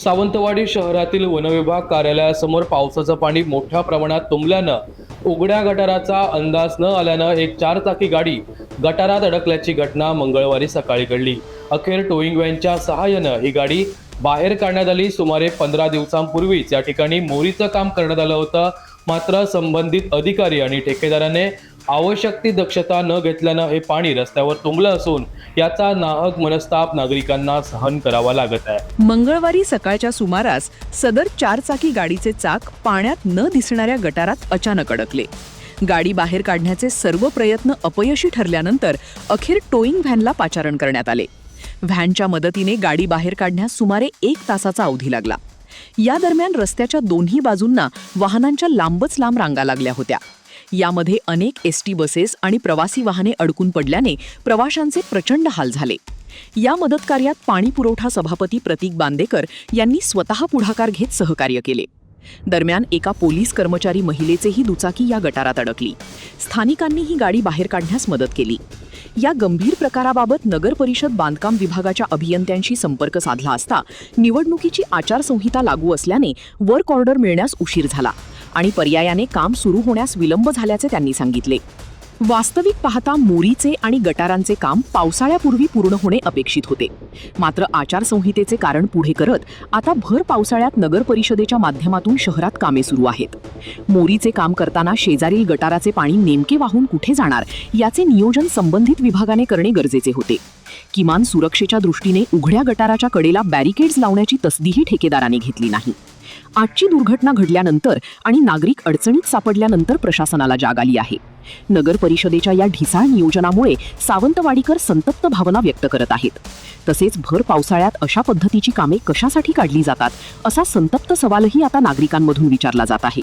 सावंतवाडी शहरातील वनविभाग कार्यालयासमोर पावसाचं पाणी मोठ्या प्रमाणात तुंबल्यानं उघड्या गटाराचा अंदाज न आल्यानं एक चारचाकी गाडी गटारात अडकल्याची घटना मंगळवारी सकाळी घडली। अखेर टोईंग व्हॅनच्या सहाय्यानं ही गाडी बाहेर काढण्यात आली। सुमारे 15 दिवसांपूर्वीच या ठिकाणी मोरीचं काम करण्यात आलं होतं, मात्र संबंधित अधिकारी आणि ठेकेदाराने आवश्यक ती दक्षता न घेतल्यानं हे पाणी रस्त्यावर तुंबलं असून याचा नाहक मनस्ताप नागरिकांना सहन करावा लागत आहे। मंगळवारी सकाळच्या सुमारास सदर चारचाकी गाडीचे चाक पाण्यात न दिसणाऱ्या गटारात अचानक अडकले। गाडी बाहेर काढण्याचे सर्व प्रयत्न अपयशी ठरल्यानंतर अखेर टोईंग व्हॅनला पाचारण करण्यात आले। व्हॅनच्या मदतीने गाडी बाहेर काढण्यास सुमारे 1 तासाचा अवधी लागला। या दरम्यान रस्त्याच्या दोन्ही बाजूंना वाहनांच्या लांबच लांब रांगा लागल्या होत्या। यामध्ये अनेक एसटी बसेस आणि प्रवासी वाहने अडकून पडल्याने प्रवाशांचे प्रचंड हाल झाले। या मदत कार्यात पाणी पुरवठा सभापती प्रतीक बांदेकर यांनी स्वतः पुढाकार घेत सहकार्य केले। दरम्यान एका पोलीस कर्मचारी महिलेचेही दुचाकी या गटारात अडकली। स्थानिकांनी ही गाडी बाहेर काढण्यास मदत केली। या गंभीर प्रकाराबाबत नगर परिषद बांधकाम विभागाच्या अभियंत्यांशी संपर्क साधला असता निवडणुकीची आचारसंहिता लागू असल्याने वर्क ऑर्डर मिळण्यास उशीर झाला आणि पर्यायाने काम सुरू होण्यास विलंब झाल्याचे त्यांनी सांगितले। वास्तविक पाहता मोरीचे आणि गटारांचे काम पावसाळ्यापूर्वी पूर्ण होणे अपेक्षित होते, मात्र आचारसंहितेचे कारण पुढे करत आता भर पावसाळ्यात नगर परिषदेच्या माध्यमातून शहरात कामे सुरू आहेत। मोरीचे काम करताना शेजारील गटाराचे पाणी नेमके वाहून कुठे जाणार याचे नियोजन संबंधित विभागाने करणे गरजेचे होते। किमान सुरक्षेच्या दृष्टीने उघड्या गटाराच्या कडेला बॅरिकेड्स लावण्याची तसदीही ठेकेदाराने घेतली नाही। आजची दुर्घटना घडल्यानंतर आणि नागरिक अडचणीत सापडल्यानंतर प्रशासनाला जाग आली आहे। नगर परिषदेच्या या ढिसाळ नियोजनामुळे सावंतवाडीकर संतप्त भावना व्यक्त करत आहेत। तसेच भर पावसाळ्यात अशा पद्धतीची कामे कशासाठी काढली जातात असा संतप्त सवालही आता नागरिकांमधून विचारला जात आहे।